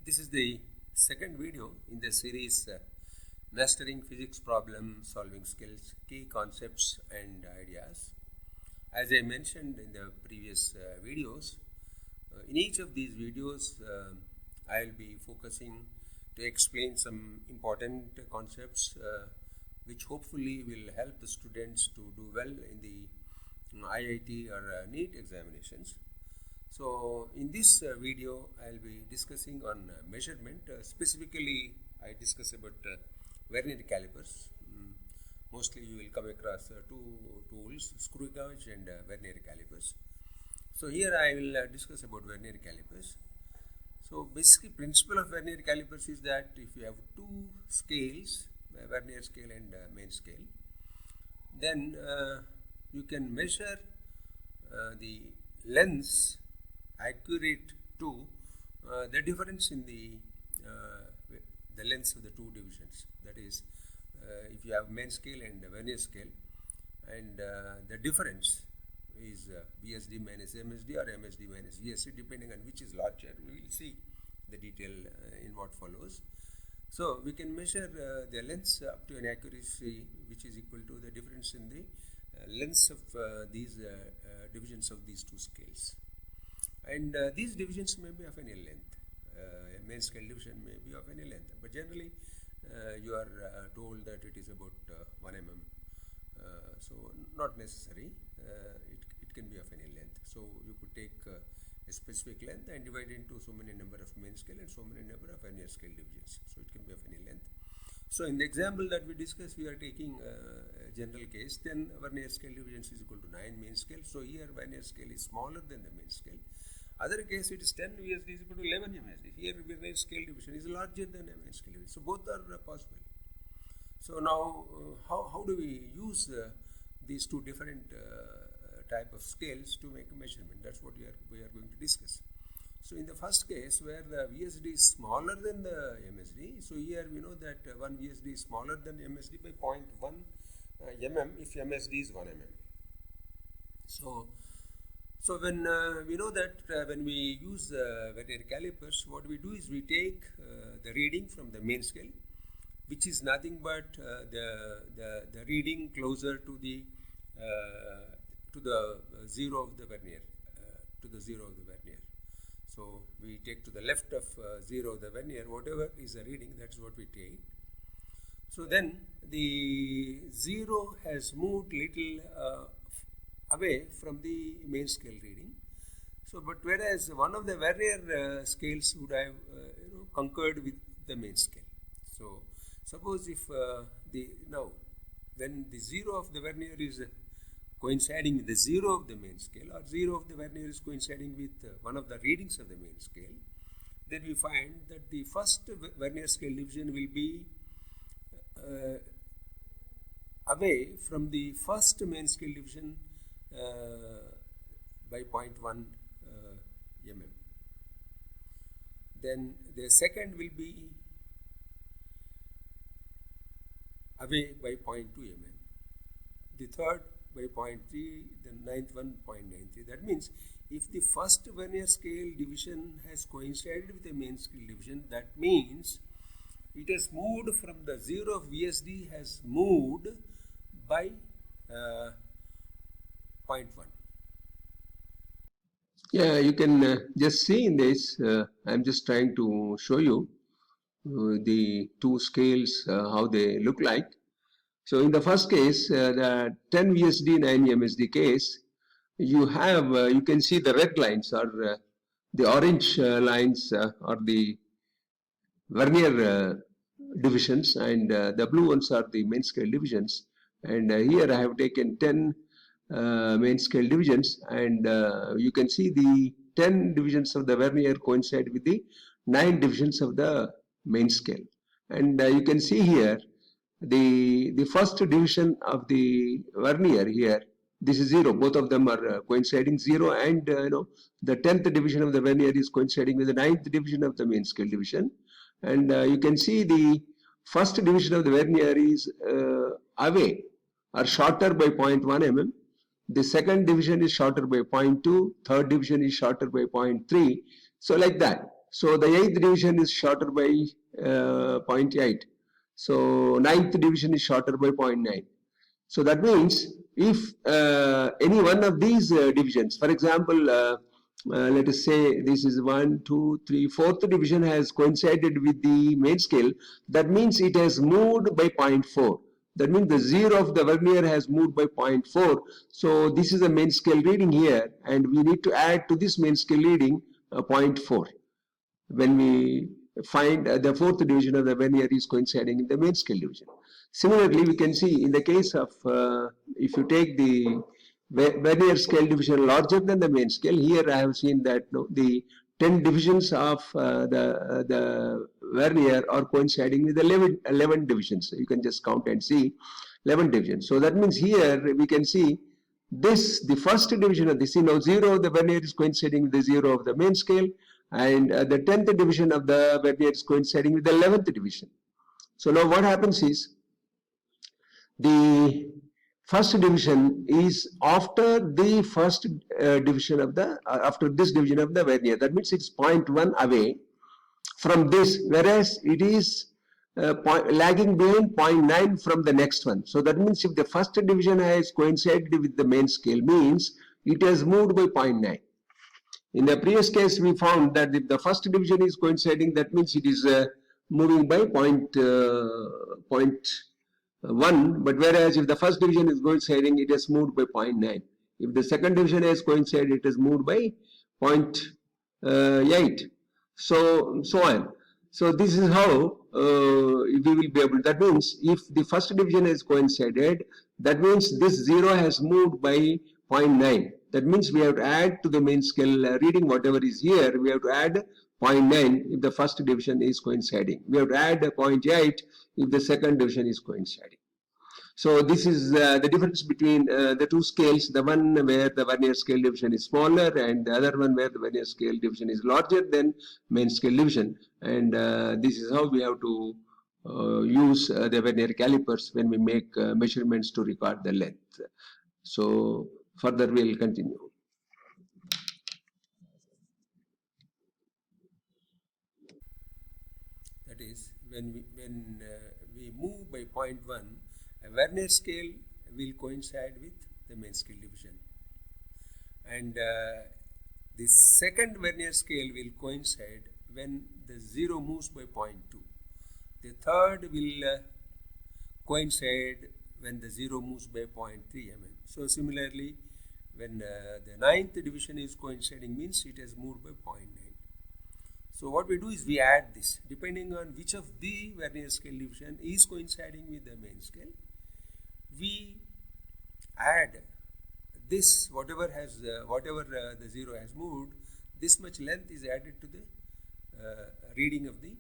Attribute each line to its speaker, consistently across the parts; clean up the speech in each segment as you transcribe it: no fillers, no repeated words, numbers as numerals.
Speaker 1: This is the second video in the series Mastering Physics Problem Solving Skills, Key Concepts and Ideas. As I mentioned in the previous videos, in each of these videos I'll be focusing to explain some important concepts which hopefully will help the students to do well in the IIT or NEET examinations. So in this video I'll be discussing on measurement. Specifically I discuss about vernier calipers. Mostly you will come across two tools, screw gauge and vernier calipers. So here I will discuss about vernier calipers. So basically principle of vernier calipers is that if you have two scales, vernier scale and main scale, then you can measure the lengths accurate to the difference in the lengths of the two divisions. That is, if you have main scale and vernier scale, and the difference is VSD minus MSD or MSD minus VSD, depending on which is larger. We will see the detail in what follows. So we can measure the lengths up to an accuracy which is equal to the difference in the lengths of these divisions of these two scales. And these divisions may be of any length. A main scale division may be of any length, but generally you are told that it is about 1 mm. So not necessary. It can be of any length. So you could take a specific length and divide into so many number of main scale and so many number of vernier scale divisions. So it can be of any length. So in the example that we discussed, we are taking a general case. Then vernier scale divisions is equal to 9 main scale. So here vernier scale is smaller than the main scale. Other case it is 10 VSD is equal to 11 MSD. Here vernier scale division is larger than main scale division. So both are possible. So now how do we use these two different type of scales to make a measurement? That's what we are going to discuss. So in the first case where the VSD is smaller than the MSD, so here we know that one VSD is smaller than MSD by 0.1 mm if MSD is 1 mm. So when we know that when we use vernier calipers, what we do is we take the reading from the main scale, which is nothing but the reading closer to the zero of the vernier, So we take to the left of zero of the vernier, whatever is the reading, that's what we take. So then the zero has moved little away from the main scale reading. So, but whereas one of the vernier scales would have concurred with the main scale. So, suppose if when the zero of the vernier is coinciding with the zero of the main scale, or zero of the vernier is coinciding with one of the readings of the main scale, then we find that the first vernier scale division will be away from the first main scale division by 0.1 mm. Then the second will be away by 0.2 mm. The third by 0.3, the ninth one 0.93. That means if the first vernier scale division has coincided with the main scale division, that means it has moved from the zero of VSD has moved by 0.1.
Speaker 2: Yeah, you can just see in this, I'm just trying to show you the two scales, how they look like. So in the first case, the 10 VSD 9 MSD case, you have, you can see the red lines or the orange lines are the vernier divisions, and the blue ones are the main scale divisions. And here I have taken 10 main scale divisions, and you can see the 10 divisions of the vernier coincide with the 9 divisions of the main scale. And you can see here the first division of the vernier here, this is 0. Both of them are coinciding 0, and the 10th division of the vernier is coinciding with the 9th division of the main scale division. And you can see the first division of the vernier is away or shorter by 0.1 mm. The second division is shorter by 0.2, third division is shorter by 0.3. So like that. So the 8th division is shorter by 0.8. So 9th division is shorter by 0.9. So that means if any one of these divisions, for example, let us say this is 1, 2, 3, 4th division has coincided with the main scale, that means it has moved by 0.4. That means the 0 of the vernier has moved by 0.4. So this is a main scale reading here, and we need to add to this main scale reading 0.4 when we find the 4th division of the vernier is coinciding in the main scale division. Similarly, we can see in the case of, if you take the vernier scale division larger than the main scale, here I have seen that the 10 divisions of the vernier are coinciding with 11 divisions. You can just count and see 11 divisions. So that means here we can see this, the first division of this, 0 of the vernier is coinciding with the 0 of the main scale, and the 10th division of the vernier is coinciding with the 11th division. So now what happens is, the first division is after the first division of the, after this division of the vernier. That means it's 0.1 away from this, whereas it is lagging behind 0.9 from the next one. So that means if the first division has coincided with the main scale, means it has moved by 0.9. In the previous case, we found that if the first division is coinciding, that means it is moving by 0.1, but whereas if the first division is coinciding, it has moved by 0.9. If the second division has coincided, it has moved by 0.8. So on. So this is how we will be able. That means if the first division has coincided, that means this 0 has moved by 0.9. That means we have to add to the main scale reading whatever is here. We have to add 0.9 if the first division is coinciding. We have to add 0.8 if the second division is coinciding. So this is the difference between the two scales, the one where the vernier scale division is smaller and the other one where the vernier scale division is larger than main scale division. And this is how we have to use the vernier calipers when we make measurements to record the length. So further we will continue.
Speaker 1: That is, when we move by 0.1, a vernier scale will coincide with the main scale division, and the second vernier scale will coincide when the 0 moves by 0.2. The third will coincide when the 0 moves by 0.3 mm. So similarly, when the ninth division is coinciding, means it has moved by 0.9. So what we do is we add this, depending on which of the vernier scale division is coinciding with the main scale. We add this, whatever the 0 has moved, this much length is added to the reading of the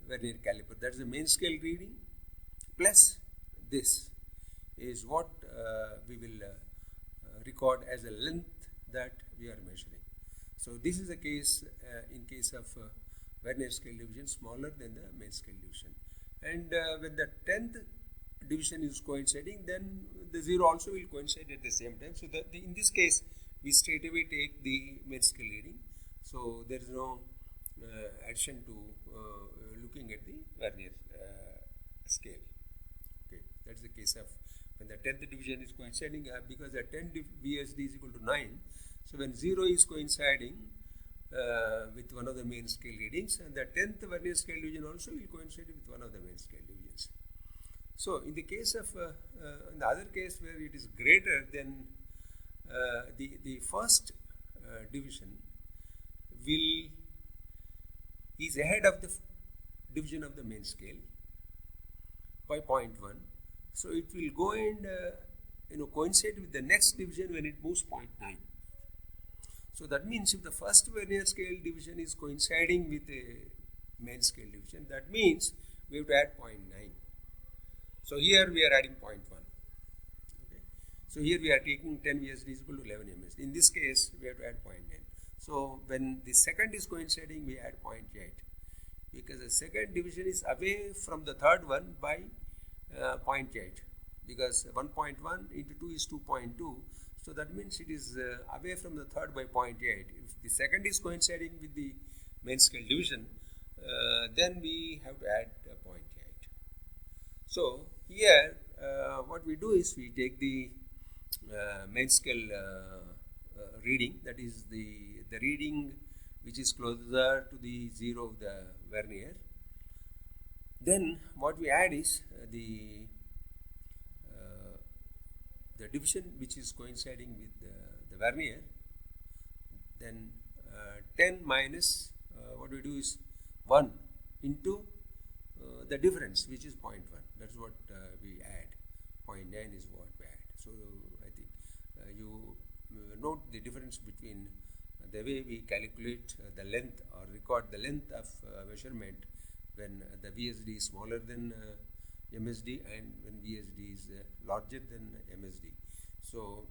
Speaker 1: vernier caliper. That is the main scale reading plus this is what we will record as a length that we are measuring. So this is the case in case of vernier scale division smaller than the main scale division. And when the 10th division is coinciding, then the 0 also will coincide at the same time. So that in this case, we straight away take the main scale reading. So there is no addition to looking at the vernier scale. Okay, that's the case of when the 10th division is coinciding, because the 10 VSD is equal to 9. So when 0 is coinciding with one of the main scale readings, and the 10th vernier scale division also will coincide with one of the main scale divisions. So in the case of, in the other case where it is greater, then the first division is ahead of the division of the main scale by 0.1. So it will go and coincide with the next division when it moves 0.9. So that means if the first vernier scale division is coinciding with a main scale division, that means we have to add 0.9. So here we are adding 0.1. Okay. So here we are taking 10 VSD is equal to 11 ms. In this case, we have to add 0.9. So when the second is coinciding, we add 0.8, because the second division is away from the third one by 0.8, because 1.1 into 2 is 2.2. So that means it is away from the third by 0.8. If the second is coinciding with the main scale division, then we have to add 0.8. So here what we do is we take the main scale reading, that is the reading which is closer to the 0 of the vernier. Then what we add is the division which is coinciding with the vernier. Then 10 minus what we do is 1 into the difference, which is 0.1. That's what we add. 0.9 is what we add. So I think you note the difference between the way we calculate the length or record the length of measurement when the VSD is smaller than MSD and when VSD is larger than MSD. So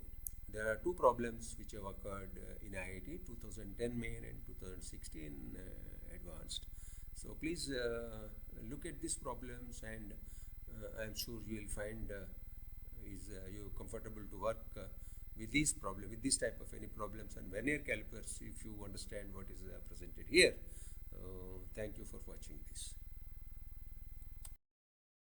Speaker 1: there are two problems which have occurred in IIT, 2010 main and 2016 advanced. So please look at these problems, and I'm sure you will find you comfortable to work with these problems, with this type of any problems on vernier calipers if you understand what is presented here. Thank you for watching this.